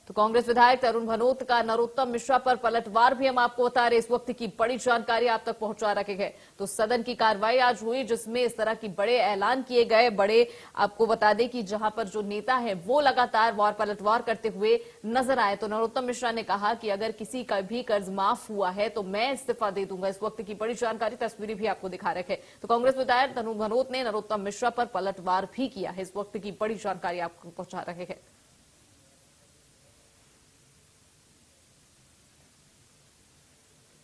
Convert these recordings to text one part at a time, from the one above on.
तो कांग्रेस विधायक तरुण भनोत का नरोत्तम मिश्रा पर पलटवार भी हम आपको बता रहे, इस वक्त की बड़ी जानकारी आप तक पहुंचा रखे हैं। तो सदन की कार्रवाई आज हुई जिसमें इस तरह की बड़े ऐलान किए गए। बड़े आपको बता दें कि जहां पर जो नेता है वो लगातार वार पलटवार करते हुए नजर आए। तो नरोत्तम मिश्रा ने कहा कि अगर किसी का भी कर्ज माफ हुआ है तो मैं इस्तीफा दे दूंगा। इस वक्त की बड़ी जानकारी, तस्वीरें भी आपको दिखा रखे। तो कांग्रेस विधायक तरुण भनोत ने नरोत्तम मिश्रा पर पलटवार भी किया है। इस वक्त की बड़ी जानकारी आपको पहुंचा रहे हैं।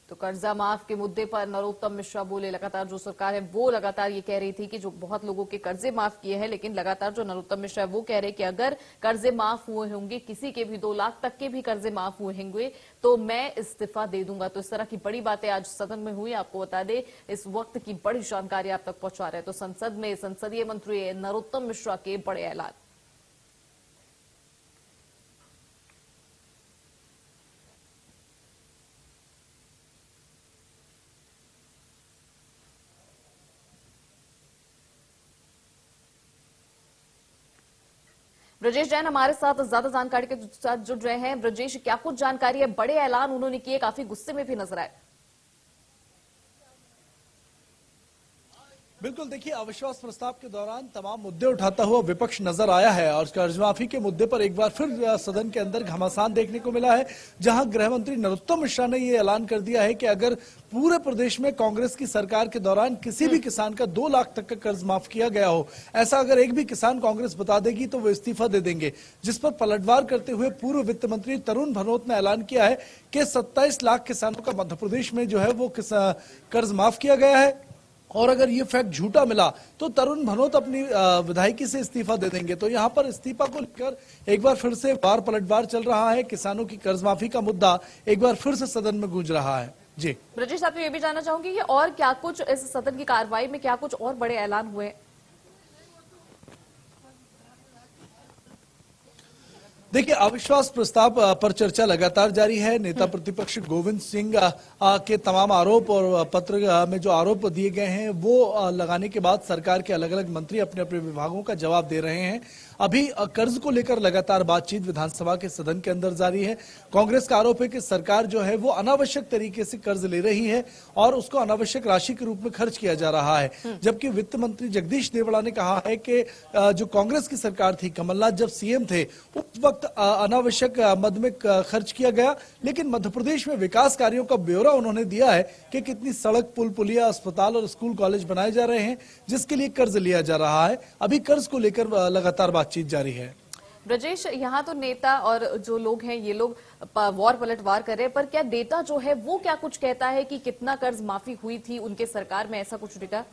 तो कर्जा माफ के मुद्दे पर नरोत्तम मिश्रा बोले, लगातार जो सरकार है वो लगातार ये कह रही थी कि जो बहुत लोगों के कर्जे माफ किए हैं, लेकिन लगातार जो नरोत्तम मिश्रा है वो कह रहे हैं कि अगर कर्जे माफ हुए होंगे, किसी के भी 2 लाख तक के भी कर्जे माफ हुए होंगे तो मैं इस्तीफा दे दूंगा। तो इस तरह की बड़ी बातें आज सदन में हुई। आपको बता दें इस वक्त की बड़ी जानकारी आप तक पहुंचा रहे हैं। तो संसद में संसदीय मंत्री नरोत्तम मिश्रा के बड़े ऐलान। ब्रजेश जैन हमारे साथ ज्यादा जानकारी के साथ जुड़ रहे हैं। ब्रजेश, क्या कुछ जानकारी है? बड़े ऐलान उन्होंने किए, काफी गुस्से में भी नजर आए। बिल्कुल, देखिए अविश्वास प्रस्ताव के दौरान तमाम मुद्दे उठाता हुआ विपक्ष नजर आया है और कर्जमाफी के मुद्दे पर एक बार फिर सदन के अंदर घमासान देखने को मिला है, जहां गृह मंत्री नरोत्तम मिश्रा ने यह ऐलान कर दिया है कि अगर पूरे प्रदेश में कांग्रेस की सरकार के दौरान किसी भी किसान का 2 लाख तक का कर्ज माफ किया गया हो, ऐसा अगर एक भी किसान कांग्रेस बता देगी तो वो इस्तीफा दे देंगे। जिस पर पलटवार करते हुए पूर्व वित्त मंत्री तरुण भनोत ने ऐलान किया है कि 27 लाख किसानों का मध्य प्रदेश में जो है वो कर्ज माफ किया गया है और अगर ये फैक्ट झूठा मिला तो तरुण भनोत अपनी विधायकी से इस्तीफा दे देंगे। तो यहाँ पर इस्तीफा को लेकर एक बार फिर से वार पलटवार चल रहा है। किसानों की कर्जमाफी का मुद्दा एक बार फिर से सदन में गूंज रहा है। जी ब्रजेश, आप ये भी जानना चाहूंगी कि और क्या कुछ इस सदन की कार्रवाई में क्या कुछ और बड़े ऐलान हुए? देखिए अविश्वास प्रस्ताव पर चर्चा लगातार जारी है। नेता प्रतिपक्ष गोविंद सिंह के तमाम आरोप और पत्र में जो आरोप दिए गए हैं वो लगाने के बाद सरकार के अलग अलग मंत्री अपने अपने विभागों का जवाब दे रहे हैं। अभी कर्ज को लेकर लगातार बातचीत विधानसभा के सदन के अंदर जारी है। कांग्रेस का आरोप है कि सरकार जो है वो अनावश्यक तरीके से कर्ज ले रही है और उसको अनावश्यक राशि के रूप में खर्च किया जा रहा है। जबकि वित्त मंत्री जगदीश देवड़ा ने कहा है कि जो कांग्रेस की सरकार थी, कमलनाथ जब सीएम थे, उस वक्त अनावश्यक मद में खर्च किया गया, लेकिन मध्य प्रदेश में विकास कार्यों का ब्यौरा उन्होंने दिया है कि कितनी सड़क, पुल, पुलिया, अस्पताल और स्कूल, कॉलेज बनाए जा रहे हैं जिसके लिए कर्ज लिया जा रहा है। अभी कर्ज को लेकर लगातार बातचीत जारी है। ब्रजेश, यहाँ तो नेता और जो लोग हैं ये लोग वार पलटवार कर रहे हैं, पर क्या डेटा जो है वो क्या कुछ कहता है कि कितना कर्ज माफी हुई थी उनके सरकार में? ऐसा कुछ डेटा?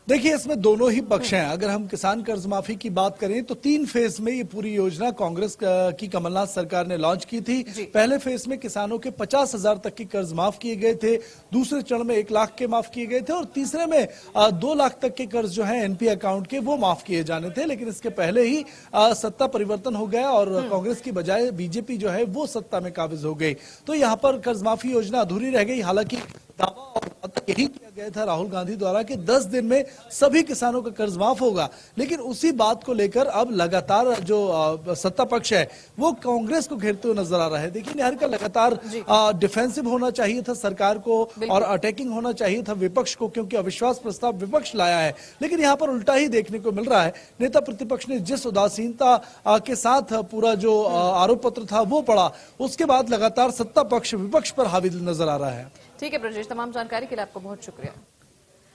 देखिए इसमें दोनों ही पक्ष हैं। अगर हम किसान कर्ज माफी की बात करें तो 3 फेज में ये पूरी योजना कांग्रेस की कमलनाथ सरकार ने लॉन्च की थी। पहले फेज में किसानों के 50,000 तक के कर्ज माफ किए गए थे, दूसरे चरण में 1 लाख के माफ किए गए थे और तीसरे में 2 लाख तक के कर्ज जो है एनपी अकाउंट के वो माफ किए जाने थे। लेकिन इसके पहले ही सत्ता परिवर्तन हो गया और कांग्रेस की बजाय बीजेपी जो है वो सत्ता में काबिज हो गई। तो यहाँ पर कर्ज माफी योजना अधूरी रह गई। हालांकि दावा और यही किया गया था राहुल गांधी द्वारा कि 10 दिन में सभी किसानों का कर्ज माफ होगा, लेकिन उसी बात को लेकर अब लगातार जो सत्ता पक्ष है वो कांग्रेस को घेरते हुए नजर आ रहा है। देखिए निहार का लगातार डिफेंसिव होना चाहिए था सरकार को और अटैकिंग होना चाहिए था विपक्ष को, क्योंकि अविश्वास प्रस्ताव विपक्ष लाया है। लेकिन यहाँ पर उल्टा ही देखने को मिल रहा है। नेता प्रतिपक्ष ने जिस उदासीनता के साथ पूरा जो आरोप पत्र था वो पढ़ा, उसके बाद लगातार सत्ता पक्ष विपक्ष पर हावी नजर आ रहा है। ठीक है ब्रजेश, तमाम जानकारी के लिए आपको बहुत शुक्रिया।